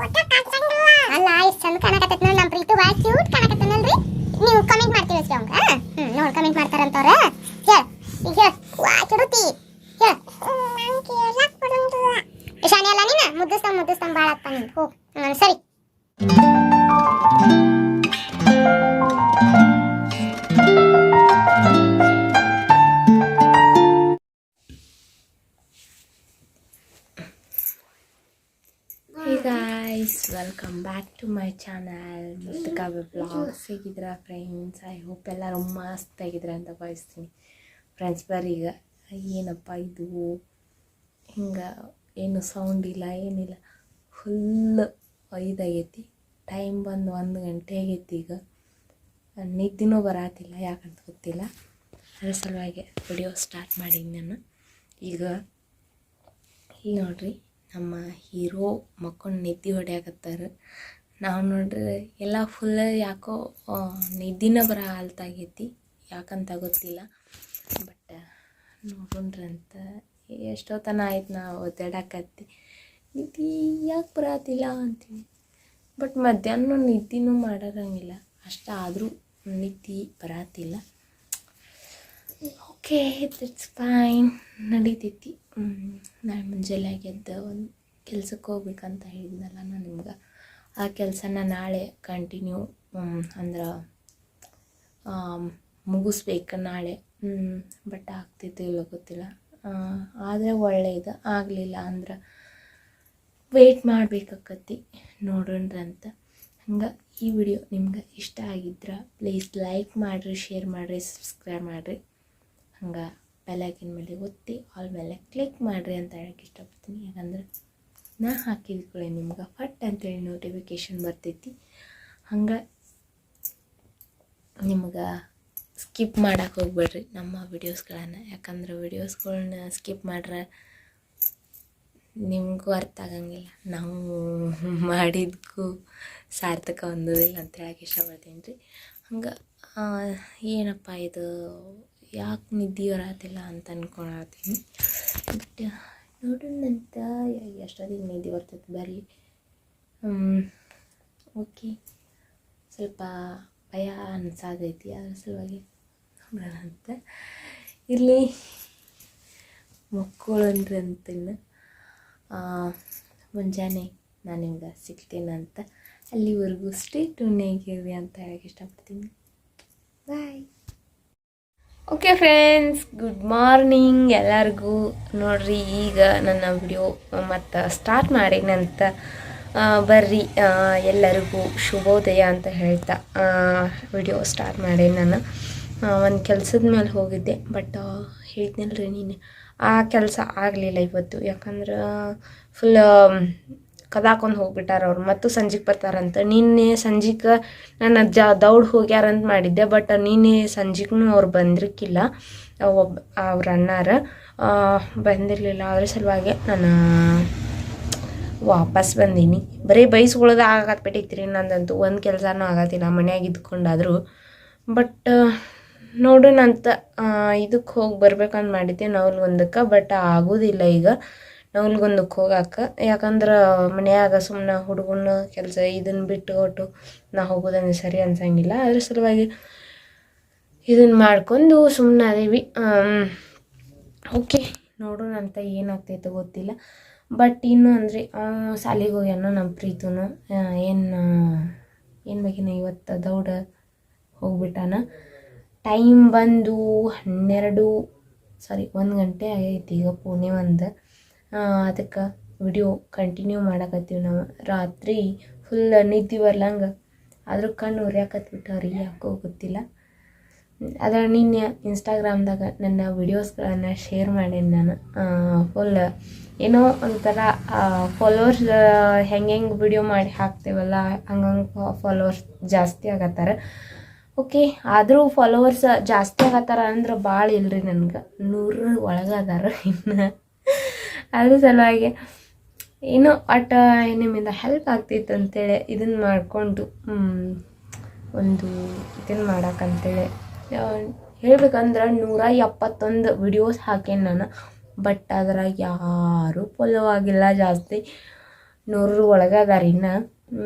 ಅಲ್ಲ ಎಷ್ಟು ಚಂದ ಕಾಣಕತ್ತೈತಿ ನೋಡಿ ನಮ್ಮ ಪ್ರೀತು ಬಾಯ್ ಕ್ಯೂಟ್ ಕಾಣಕತ್ತನಲ್ರಿ ನೀವು ಕಮೆಂಟ್ ಮಾಡ್ತೀವಿ ಅಷ್ಟೇ ಅವಂಗ ನೋಡಿ ಕಮೆಂಟ್ ಮಾಡ್ತಾರಂತವ್ರ ಹೇಳ ಈಗ ಹೇಳ ವಾ ಚುಡುತಿ ಹೇಳ ನಾನು ಕೇಳಕ್ ಬರಂಗಿಲ್ಲ ಶಾನೆ ಅಲ್ಲ ನೀನು ಮುದ್ದಿಸ್ತಾನ ಬಾಳಪ್ಪ ನೀನು ಹೋಗ್ ಸರಿ Hey guys, welcome back to my channel Muthukavya blogs. ಹೇಗಿದ್ದೀರಾ ಫ್ರೆಂಡ್ಸ್? ಐ ಹೋಪ್ ಎಲ್ಲರೂ ಮಸ್ತ್ ಆಗಿದ್ರೆ ಅಂತ ಭಾವಿಸ್ತೀನಿ. ಫ್ರೆಂಡ್ಸ್ ಬರ್ರಿ, ಈಗ ಏನಪ್ಪ ಇದು ಹಿಂಗೆ ಏನು ಸೌಂಡ್ ಇಲ್ಲ ಏನಿಲ್ಲ, ಫುಲ್ 5 ಆಗೈತಿ, ಟೈಮ್ ಬಂದು 1 ಗಂಟೆ ಆಗೈತಿ. ಈಗ ನಿದ್ದೆನೂ ಬರತ್ತಿಲ್ಲ, ಯಾಕಂತ ಗೊತ್ತಿಲ್ಲ. ಅದ್ರ ಸಲುವಾಗಿ ವಿಡಿಯೋ ಸ್ಟಾರ್ಟ್ ಮಾಡೀನಿ ನಾನು. ಈಗ ನೋಡ್ರಿ, ನಮ್ಮ ಹೀರೋ ಮಕ್ಕೊಂಡು ನಿದ್ದೆ ಹೊಡ್ಯಾಕತ್ತಾರೆ. ನಾವು ನೋಡ್ರಿ ಎಲ್ಲ ಫುಲ್ ಯಾಕೋ ನಿದ್ದಿನ ಬರಲ್ತಾಗೈತಿ, ಯಾಕಂತ ಗೊತ್ತಿಲ್ಲ. ಬಟ್ ನೋಡ್ರಂತ ಎಷ್ಟೊತ್ತನ ಆಯ್ತು ನಾವು ಒದ್ದಾಡಕತ್ತಿ, ನಿದ್ದೆ ಯಾಕೆ ಬರತ್ತಿಲ್ಲ ಅಂತೀವಿ. ಬಟ್ ಮಧ್ಯಾಹ್ನ ನಿದ್ದೆನೂ ಮಾಡೋರಂಗಿಲ್ಲ, ಅಷ್ಟಾದರೂ ನಿದ್ದೆ ಬರತ್ತಿಲ್ಲ. ಓಕೆ, ಇಟ್ಸ್ ಫೈನ್, ನಡೀತೈತಿ. ನಾಳೆ ಮುಂಜಾನೆ ಎದ್ದು ಒಂದು ಕೆಲ್ಸಕ್ಕೆ ಹೋಗ್ಬೇಕಂತ ಹೇಳಿದ್ನಲ್ಲ ನಾನು ನಿಮ್ಗೆ. ಆ ಕೆಲಸನ ನಾಳೆ ಕಂಟಿನ್ಯೂ ಅಂದ್ರೆ ಮುಗಿಸ್ಬೇಕು ನಾಳೆ. ಬಟ್ ಆಗ್ತೈತೆ ಇಲ್ಲ ಗೊತ್ತಿಲ್ಲ. ಆದರೆ ಒಳ್ಳೆಯದು, ಆಗಲಿಲ್ಲ ಅಂದ್ರೆ ವೆಯ್ಟ್ ಮಾಡಬೇಕಾಕತಿ, ನೋಡೋಣ್ರಂತ. ಹಂಗೆ ಈ ವಿಡಿಯೋ ನಿಮ್ಗೆ ಇಷ್ಟ ಆಗಿದ್ರೆ ಪ್ಲೀಸ್ ಲೈಕ್ ಮಾಡಿರಿ, ಶೇರ್ ಮಾಡಿರಿ, ಸಬ್ಸ್ಕ್ರೈಬ್ ಮಾಡಿರಿ. ಹಂಗೆ ಬೆಲ್ಲೈಕನ್ ಮೇಲೆ ಒತ್ತಿ ಆಲ್ ಮೇಲೆ ಕ್ಲಿಕ್ ಮಾಡಿರಿ ಅಂತ ಹೇಳಕ್ಕೆ ಇಷ್ಟಪಡ್ತೀನಿ. ಯಾಕಂದ್ರೆ ನಾ ಹಾಕಿದ್ಕೊಳ್ಳಿ ನಿಮ್ಗೆ ಫಟ್ ಅಂತೇಳಿ ನೋಟಿಫಿಕೇಷನ್ ಬರ್ತೈತಿ. ಹಂಗೆ ನಿಮ್ಗೆ ಸ್ಕಿಪ್ ಮಾಡೋಕೆ ಹೋಗ್ಬೇಡ್ರಿ ನಮ್ಮ ವಿಡಿಯೋಸ್ಗಳನ್ನು. ಯಾಕಂದ್ರೆ ವಿಡಿಯೋಸ್ಗಳನ್ನ ಸ್ಕಿಪ್ ಮಾಡ್ರೆ ನಿಮಗೂ ಅರ್ಥ ಆಗಂಗಿಲ್ಲ, ನಾವು ಮಾಡಿದ್ಗೂ ಸಾರ್ಥಕ ಹೊಂದೋದಿಲ್ಲ ಅಂತ ಹೇಳಕ್ಕೆ ಇಷ್ಟಪಡ್ತೀನಿ ರೀ. ಹಂಗೆ ಏನಪ್ಪ ಇದು ಯಾಕೆ ನಿದ್ದೆ ಬರತ್ತಿಲ್ಲ ಅಂತ ಅಂದ್ಕೊಳತ್ತೀನಿ. ಬಟ್ ನೋಡೋಣಂತ ಎಷ್ಟೊತ್ತಿಗೆ ನಿದ್ದೆ ಬರ್ತೈತೆ ಬರಲಿ. ಓಕೆ, ಸ್ವಲ್ಪ ಭಯ ಅನ್ಸಾದೈತಿ, ಅದ್ರ ಸಲುವಾಗಿ ನೋಡೋಣಂತ. ಇಲ್ಲಿ ಮಕ್ಕಳನ್ರಿ ಅಂತಿನ್ನು ಮುಂಜಾನೆ ನಾನು ನಿಮ್ಗೆ ಸಿಗ್ತೇನಂತ. ಅಲ್ಲಿವರೆಗೂ ಸ್ಟೇ ಟ್ಯೂನ್ನಾಗಿರ್ರಿ ಅಂತ ಹೇಳಕ್ಕೆ ಇಷ್ಟಪಡ್ತೀನಿ. ಬಾಯ್. ಓಕೆ ಫ್ರೆಂಡ್ಸ್, ಗುಡ್ ಮಾರ್ನಿಂಗ್ ಎಲ್ಲರಿಗೂ. ನೋಡ್ರಿ, ಈಗ ನನ್ನ ವಿಡಿಯೋ ಮತ್ತು ಸ್ಟಾರ್ಟ್ ಮಾಡೀನಂತ. ಬರ್ರಿ, ಎಲ್ಲರಿಗೂ ಶುಭೋದಯ ಅಂತ ಹೇಳ್ತಾ ವಿಡಿಯೋ ಸ್ಟಾರ್ಟ್ ಮಾಡೀನಿ ನಾನು. ಒಂದು ಕೆಲಸದ ಮೇಲೆ ಹೋಗಿದ್ದೆ, ಬಟ್ ಹೇಳಿದ್ನಲ್ರಿ ನೀನು, ಆ ಕೆಲಸ ಆಗಲಿಲ್ಲ ಇವತ್ತು. ಯಾಕಂದ್ರೆ ಫುಲ್ ಕದಾಕೊಂಡು ಹೋಗ್ಬಿಟ್ಟಾರ ಅವ್ರು, ಮತ್ತು ಸಂಜೆಗೆ ಬರ್ತಾರಂತ. ನಿನ್ನೆ ಸಂಜೆಗೆ ನಾನು ದೌಡ್ ಹೋಗ್ಯಾರಂತ ಮಾಡಿದ್ದೆ, ಬಟ್ ನಿನ್ನೆ ಸಂಜೆಗೂ ಅವ್ರು ಬಂದಿರ್ಕಿಲ್ಲ. ಅವ್ರ ಅಣ್ಣಾರ ಬಂದಿರಲಿಲ್ಲ. ಅದ್ರ ಸಲುವಾಗಿ ನಾನು ವಾಪಸ್ ಬಂದೀನಿ. ಬರೀ ಬೈಸ್ಕೊಳ್ಳೋದು ಆಗತ್ಬಿಟ್ಟಿತ್ರಿ ನಂದಂತೂ, ಒಂದು ಕೆಲಸನೂ ಆಗತ್ತಿಲ್ಲ ಮನ್ಯಾಗ ಇದ್ಕೊಂಡಾದರೂ. ಬಟ್ ನೋಡೋಣಂತ ಇದಕ್ಕೆ ಹೋಗಿ ಬರ್ಬೇಕಂತ ಮಾಡಿದ್ದೆ ನವಲ್ಗೊಂದಕ್ಕೆ, ಬಟ್ ಆಗೋದಿಲ್ಲ ಈಗ ನವಲ್ಗೊಂದಕ್ಕೆ ಹೋಗಕ್ಕೆ. ಯಾಕಂದ್ರೆ ಮನ್ಯಾಗ ಸುಮ್ಮನೆ ಹುಡುಗನ ಕೆಲಸ ಇದನ್ನು ಬಿಟ್ಟು ಕೊಟ್ಟು ನಾ ಹೋಗೋದಂದ್ರೆ ಸರಿ ಅನ್ಸಂಗಿಲ್ಲ. ಅದ್ರ ಸಲುವಾಗಿ ಇದನ್ನು ಮಾಡ್ಕೊಂಡು ಸುಮ್ಮನೆ ಅದೇವಿ. ಓಕೆ, ನೋಡೋಣಂತ ಏನಾಗ್ತೈತೆ ಗೊತ್ತಿಲ್ಲ. ಬಟ್ ಇನ್ನು ಅಂದರೆ ಶಾಲೆಗೆ ಹೋಗ್ಯಾನ ನಮ್ಮ ಪ್ರೀತನು. ಏನು ಬೇಕಿನ ಇವತ್ತು ದೌಡ ಹೋಗ್ಬಿಟ್ಟಾನ. ಟೈಮ್ ಬಂದು 1 ಗಂಟೆ ಆಗೈತಿ ಈಗ, ಪುಣೆ 1. ಅದಕ್ಕೆ ವಿಡಿಯೋ ಕಂಟಿನ್ಯೂ ಮಾಡಕತ್ತೀವಿ ನಾವು. ರಾತ್ರಿ ಫುಲ್ ನಿದ್ದೆ ಬರ್ಲಂಗೆ, ಆದರೂ ಕಣ್ಣು ಉರಿಯಾಕತ್ಬಿಟ್ಟವ್ರಿ, ಯಾಕೋ ಗೊತ್ತಿಲ್ಲ. ಅದರ ನಿನ್ನೆ ಇನ್ಸ್ಟಾಗ್ರಾಮ್ದಾಗ ನನ್ನ ವಿಡಿಯೋಸ್ಗಳನ್ನು ಶೇರ್ ಮಾಡೀನಿ ನಾನು. ಫುಲ್ ಏನೋ ಒಂಥರ ಫಾಲೋವರ್ಸ್ ಹೆಂಗೆ ವಿಡಿಯೋ ಮಾಡಿ ಹಾಕ್ತೇವಲ್ಲ, ಹಂಗಂಗೆ ಫಾಲೋವರ್ಸ್ ಜಾಸ್ತಿ ಆಗತ್ತಾರೆ. ಓಕೆ, ಆದರೂ ಫಾಲೋವರ್ಸ್ ಜಾಸ್ತಿ ಆಗತ್ತಾರ ಅಂದ್ರೆ ಭಾಳ ಇಲ್ರಿ, ನನಗೆ 100 ಒಳಗೆ ಅದಾರ ಇನ್ನು. ಅದ್ರ ಸಲುವಾಗಿ ಏನೋ ನಿಮ್ಮಿಂದ ಹೆಲ್ಪ್ ಆಗ್ತಿತ್ತು ಅಂತೇಳಿ ಇದನ್ನು ಮಾಡಿಕೊಂಡು ಒಂದು ಇದನ್ನು ಮಾಡೋಕ್ಕಂತೇಳಿ ಹೇಳ್ಬೇಕಂದ್ರೆ 171 ವಿಡಿಯೋಸ್ ಹಾಕೇನಿ ನಾನು. ಬಟ್ ಅದ್ರಾಗ ಯಾರೂ ಫಾಲೋ ಆಗಿಲ್ಲ ಜಾಸ್ತಿ. 100 ಒಳಗೆ ಅದಾರ ಇನ್ನು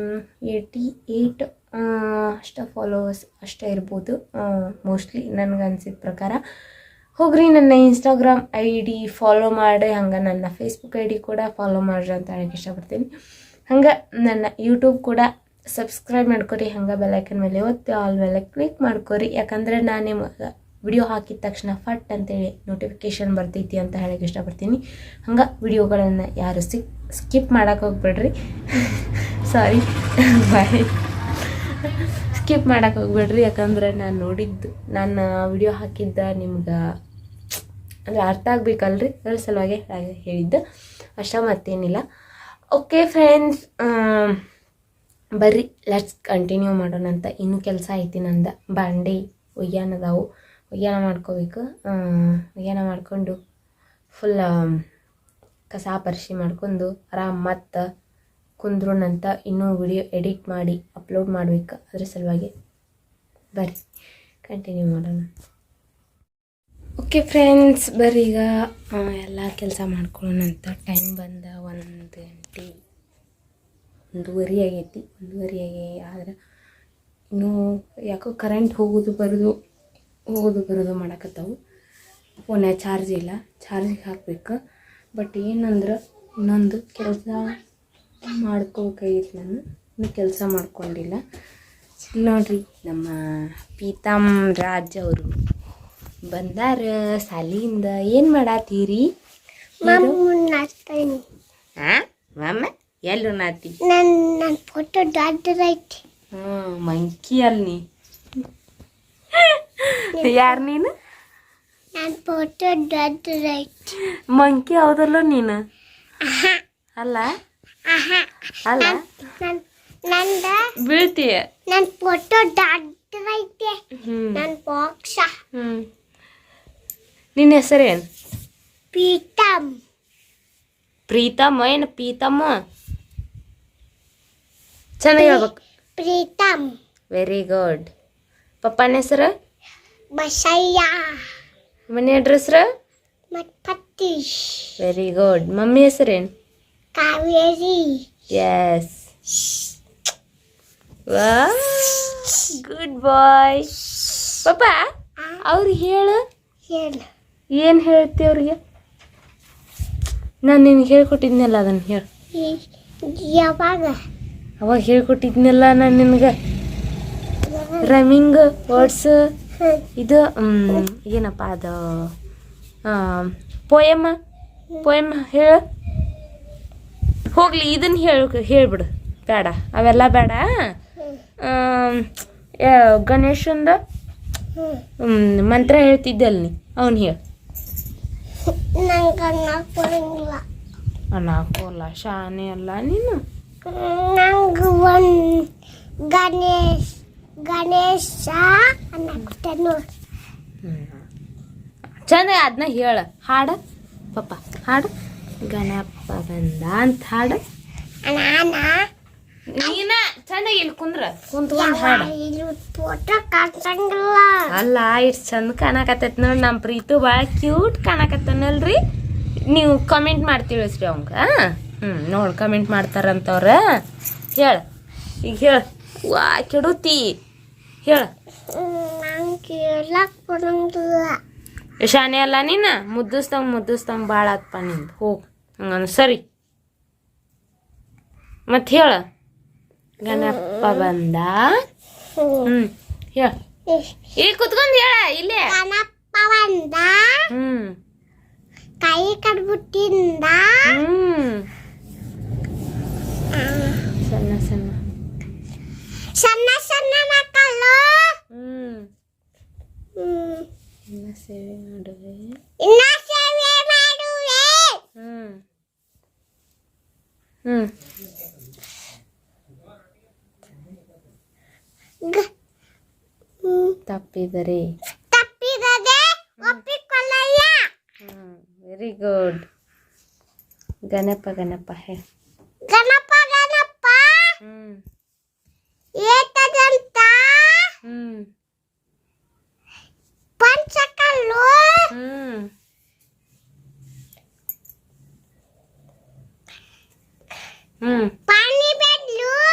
88 ಅಷ್ಟೇ ಫಾಲೋವರ್ಸ್ ಅಷ್ಟೇ ಇರ್ಬೋದು ಮೋಸ್ಟ್ಲಿ ನನಗೆ ಅನ್ಸಿದ ಪ್ರಕಾರ. ಹೋಗ್ರಿ ನನ್ನ ಇನ್ಸ್ಟಾಗ್ರಾಮ್ ID ಫಾಲೋ ಮಾಡಿ, ಹಂಗೆ ನನ್ನ ಫೇಸ್ಬುಕ್ ID ಕೂಡ ಫಾಲೋ ಮಾಡ್ರಿ ಅಂತ ಹೇಳಕ್ಕೆ ಇಷ್ಟಪಡ್ತೀನಿ. ಹಂಗೆ ನನ್ನ ಯೂಟ್ಯೂಬ್ ಕೂಡ ಸಬ್ಸ್ಕ್ರೈಬ್ ಮಾಡ್ಕೊರಿ, ಹಂಗೆ ಬೆಲ್ಲೈಕನ್ ಮೇಲೆ ಒತ್ತಿ ಆಲ್ ಮೇಲೆ ಕ್ಲಿಕ್ ಮಾಡ್ಕೊರಿ. ಯಾಕಂದರೆ ನಾನು ನಿಮಗೆ ವಿಡಿಯೋ ಹಾಕಿದ ತಕ್ಷಣ ಫಟ್ ಅಂತೇಳಿ ನೋಟಿಫಿಕೇಷನ್ ಬರ್ತೈತಿ ಅಂತ ಹೇಳಕ್ಕೆ ಇಷ್ಟಪಡ್ತೀನಿ. ಹಂಗೆ ವಿಡಿಯೋಗಳನ್ನು ಯಾರು ಸ್ಕಿಪ್ ಮಾಡೋಕೆ ಹೋಗ್ಬೇಡ್ರಿ. ಸಾರಿ ಬಾಯ್, ಸ್ಕಿಪ್ ಮಾಡೋಕೆ ಹೋಗ್ಬೇಡ್ರಿ. ಯಾಕಂದ್ರೆ ನಾನು ನೋಡಿದ್ದು, ನಾನು ವಿಡಿಯೋ ಹಾಕಿದ್ದ ನಿಮ್ಗೆ ಅಂದರೆ ಅರ್ಥ ಆಗಬೇಕಲ್ರಿ, ಅದ್ರ ಸಲುವಾಗಿ ಹೇಳಿದ್ದು ಅಷ್ಟ, ಮತ್ತೇನಿಲ್ಲ. ಓಕೆ ಫ್ರೆಂಡ್ಸ್, ಬರ್ರಿ ಲೆಟ್ಸ್ ಕಂಟಿನ್ಯೂ ಮಾಡೋಣ ಅಂತ. ಇನ್ನೂ ಕೆಲಸ ಐತಿ ನಂದು. ಬಾಂಡೆ ಒಯ್ಯಾನದಾವು, ಒಯ್ಯಾನ ಮಾಡ್ಕೋಬೇಕು. ಒಯ್ಯಾನ ಮಾಡ್ಕೊಂಡು ಫುಲ್ ಕಸ ಪರಿಶಿ ಮಾಡ್ಕೊಂಡು ಆರಾಮ್ ಮತ್ತು ಕುಂದ್ರೋಣಂತ. ಇನ್ನೂ ವಿಡಿಯೋ ಎಡಿಟ್ ಮಾಡಿ ಅಪ್ಲೋಡ್ ಮಾಡ್ಬೇಕು, ಅದ್ರ ಸಲುವಾಗಿ ಬರ್ರಿ ಕಂಟಿನ್ಯೂ ಮಾಡೋಣ. ಓಕೆ ಫ್ರೆಂಡ್ಸ್, ಬರ್ರಿ ಈಗ ಎಲ್ಲ ಕೆಲಸ ಮಾಡ್ಕೊಳ್ಳೋಣಂತ. ಟೈಮ್ ಬಂದ 1 ಗಂಟೆ 1:30 ಆಗೈತಿ. 1:30 ಆದ್ರೆ ಇನ್ನೂ ಯಾಕೋ ಕರೆಂಟ್ ಹೋಗೋದು ಬರೋದು ಮಾಡಕತ್ತಾವು. ಫೋನ್ಯಾಗ ಚಾರ್ಜ್ ಇಲ್ಲ, ಚಾರ್ಜಿಗೆ ಹಾಕ್ಬೇಕು. ಬಟ್ ಏನಂದ್ರೆ ಇನ್ನೊಂದು ಕೆಲಸ ಮಾಡ್ಕೋಬೇಕಾಗಿತ್ತು. ನಾನು ಇನ್ನೂ ಕೆಲಸ ಮಾಡ್ಕೊಂಡಿಲ್ಲ. ನೋಡ್ರಿ, ನಮ್ಮ ಪೀತಾಮ್ ರಾಜ್ ಅವರು ಬಂದಾರ ಸಾಲಿಯಿಂದ. ಏನು ಮಾಡತ್ತೀರಿ? ನಾನು ಮಾಮ ಎಲ್ಲೂ ನಾತಿ ನನ್ನ ಫೋಟೋ ದೊಡ್ಡದೈತಿ. ಮಂಕಿ ಅಲ್ಲಿ ಯಾರು ನೀನು? ನನ್ನ ಫೋಟೋ ದೊಡ್ಡದೈತಿ. ಮಂಕಿ ಹೌದಲ್ಲ ನೀನು? ಅಲ್ಲ ಅಲ್ಲ, ನಂದ ಬೀಳ್ತೀಯ. ನನ್ನ ಫೋಟೋ ದೊಡ್ಡದೈತಿ. ನನ್ನ ಬಾಕ್ಸ. ನಿನ್ನ ಹೆಸರೇನು? ಪ್ರೀತಮ್. ಪ್ರೀತಮ್ ಏನು ಪೀತಮ್ಮ? ಚೆನ್ನಾಗಿ ಹೇಳ್ಬೇಕು. ಪ್ರೀತಮ್. Very good. ಪಪ್ಪನ ಹೆಸರು? ಬಸಯ್ಯ. ಮನೆ ಅಡ್ರೆಸ್ರ? ಮತ್ಪತ್ತೀಶ್. Very good. ಮಮ್ಮಿ ಹೆಸರೇನು? ಕಾವೇರಿ. ಎಸ್. ವಾ, ಗುಡ್ ಬಾಯ್. ಪಪ್ಪ ಅವ್ರಿಗೆ ಹೇಳು. ಏನು ಹೇಳ್ತಿ ಅವ್ರಿಗೆ? ನಾನು ನಿನಗೆ ಹೇಳ್ಕೊಟ್ಟಿದ್ನಲ್ಲ, ಅದನ್ನು ಹೇಳು. ಯಾವಾಗ? ಅವಾಗ ಹೇಳ್ಕೊಟ್ಟಿದ್ನಲ್ಲ ನಾನು ನಿನಗೆ. Rhyming words. ಇದು ಏನಪ್ಪ ಅದು? ಪೋಯಮ್ ಹೇಳು. ಹೋಗ್ಲಿ, ಇದನ್ನು ಹೇಳ್ಬಿಡು. ಬೇಡ, ಅವೆಲ್ಲ ಬೇಡ. ಗಣೇಶಂದ ಮಂತ್ರ ಹೇಳ್ತಿದ್ದಲ್ಲ ನೀ, ಅವನು ಹೇಳು. ನಂಗೆ ಅನ್ನಲ್ಲ. ಅನ್ನಲ್ಲ, ಶಾನೆ ಅಲ್ಲ ನೀನು. ನಂಗೆ ಗಣೇಶ ಅನ್ನಕ್ಕೆ ನೋಡಿ. ಚಂದ ಅದನ್ನ ಹೇಳ. ಹಾಡು ಪಪ್ಪ, ಹಾಡು. ಗಣಪ ಬಂದ ಅಂತ ಹಾಡು. ನೀನ ಚೆನ್ನಾಗಿ ಇಲ್ಲಿ ಕುಂತ್ಕೊಂಡು ಹಾಡು. ಫೋಟೋ ಕಾಣ್ಸಂಗಿಲ್ಲ. ಅಲ್ಲ, ಇಷ್ಟು ಚಂದ ಕಾಣಕತ್ತೈತಿ ನೋಡಿ. ನಮ್ಮ ಪ್ರೀತು ಭಾಳ ಕ್ಯೂಟ್ ಕಾಣಕತ್ತಾನಲ್ರಿ. ನೀವು ಕಮೆಂಟ್ ಮಾಡಿ ತಿಳಿಸ್ರಿ ಅವಂಗ. ನೋಡಿ ಕಮೆಂಟ್ ಮಾಡ್ತಾರಂತವ್ರ. ಹೇಳ ಈಗ, ಹೇಳ. ವಾ ಕೆಡುತ್ತಿ, ಹೇಳ. ನಂಗೆ ಹೇಳಕ್ ಬರಂಗಿಲ್ಲ. ಶಾನೆ ಅಲ್ಲ ನೀನು. ಮುದ್ದಿಸ್ತಂಗೆ ಭಾಳ ಆತ್ಪ ನಿಂದು. ಹೋಗು ಹಂಗನು ಸರಿ. ಮತ್ತೆ ಹೇಳ. ಗಣಪ ಬಂದ. ಹೇಳ. ಇಲ್ಲಿ ಕುತ್ಕೊಂಡು ಹೇಳ. ಇಲ್ಲೇ ಗಣಪ ಬಂದ. ಕೈ ಕಡ್ಬಿಟ್ಟಿಂದ. ಸಣ್ಣ ಸಣ್ಣ ಸಣ್ಣ ಸಣ್ಣ ಮಕ್ಕಳು ಇನ್ನ ಸೇವೆ ಮಾಡುವೆ. ತಪ್ಪಿದರೆ ಒಪ್ಪಿಕೊಳ್ಳಯ್ಯ. Very good. ಗಣಪ ಹೇ. ಗಣಪ ಏತದಂತ ಪಂಚಕಲ್ಲು.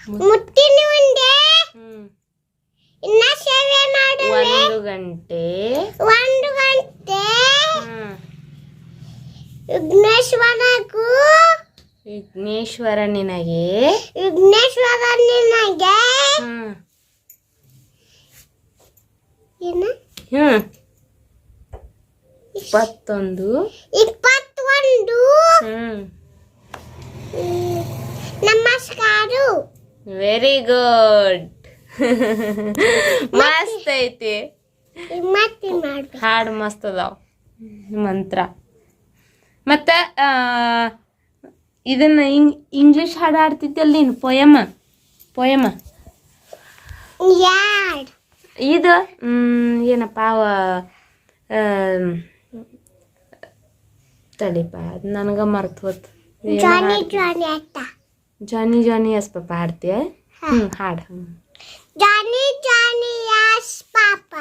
ಮುತ್ತಿನ ಉಂಡೆ ಹ್ಮ್ ಇನ್ನ ಸೇವೆ ಮಾಡುವೆ 1 ಗಂಟೆ 1 ಗಂಟೆ ಹ್ಮ್ ವಿಘ್ನೇಶ್ವರ ನಿನಗೆ ಹ್ಮ್ ಏನು ಹ್ಮ್ 21 ಹ್ಮ್ ನಮಸ್ಕಾರ ವೆರಿ ಗುಡ್ ಮಸ್ತ್ ಐತಿ ಮತ್ತೆ ಮಾಡ್ಬೇಕು ಹಾಡು ಮಸ್ತ್ ಅದಾವ ಮಂತ್ರ ಮತ್ತು ಇದನ್ನು ಇಂಗ್ಲೀಷ್ ಹಾಡು ಹಾಡ್ತಿದ್ದಲ್ಲ ನೀನು ಪೊಯಮ ಯಾಡ್ ಇದು ಏನಪ್ಪ ತಡಿಪ ಅದು ನನಗೆ ಮರ್ತು ಹೋತು ಜಾನಿ ಜಾನಿ ಅತ್ತ ಜಾನಿ ಎಸ್ ಪಾಪ ಹಾಡ್ತೀಯ ಹಾಡು ಜಾನಿ ಜಾನಿ ಯಸ್ ಪಾಪ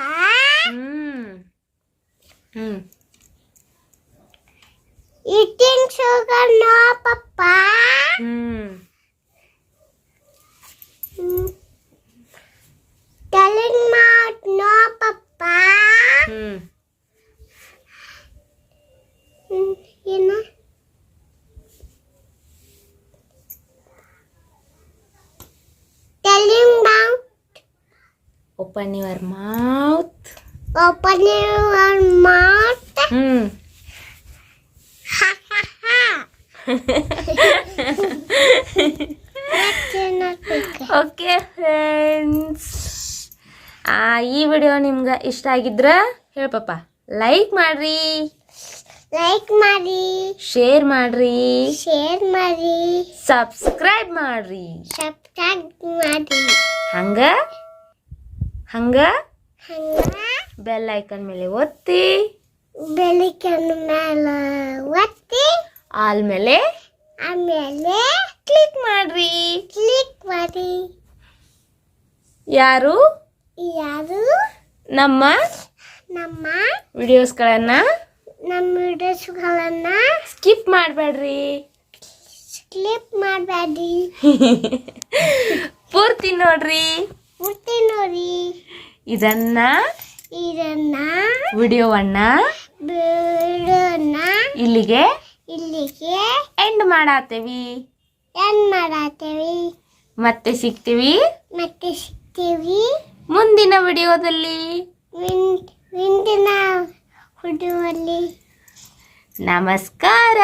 eating sugar no papa telling mouth no papa you know telling mouth open your mouth open your mouth ha ha ha okay friends ಈ ವಿಡಿಯೋ ನಿಮ್ಗೆ ಇಷ್ಟ ಆಗಿದ್ರೆ ಹೇಳ್ಪಪ್ಪ ಲೈಕ್ ಮಾಡ್ರಿ ಶೇರ್ ಮಾಡ್ರಿ ಸಬ್ಸ್ಕ್ರೈಬ್ ಮಾಡ್ರಿ ಹಂಗ ಬೆಲ್ ಐಕನ್ ಮೇಲೆ ಒತ್ತಿ ಆಮೇಲೆ ಕ್ಲಿಕ್ ಮಾಡ್ರಿ ಯಾರು ನಮ್ಮ ವಿಡಿಯೋಸ್ಗಳನ್ನ ಸ್ಕಿಪ್ ಮಾಡಬೇಡ್ರಿ ಪೂರ್ತಿ ನೋಡ್ರಿ ಇದನ್ನ ವಿಡಿಯೋವನ್ನ ಇಲ್ಲಿಗೆ ಎಂಡ್ ಮಾಡಾತೇವಿ ಮತ್ತೆ ಸಿಗ್ತೀವಿ ಮುಂದಿನ ವಿಡಿಯೋದಲ್ಲಿ ನಮಸ್ಕಾರ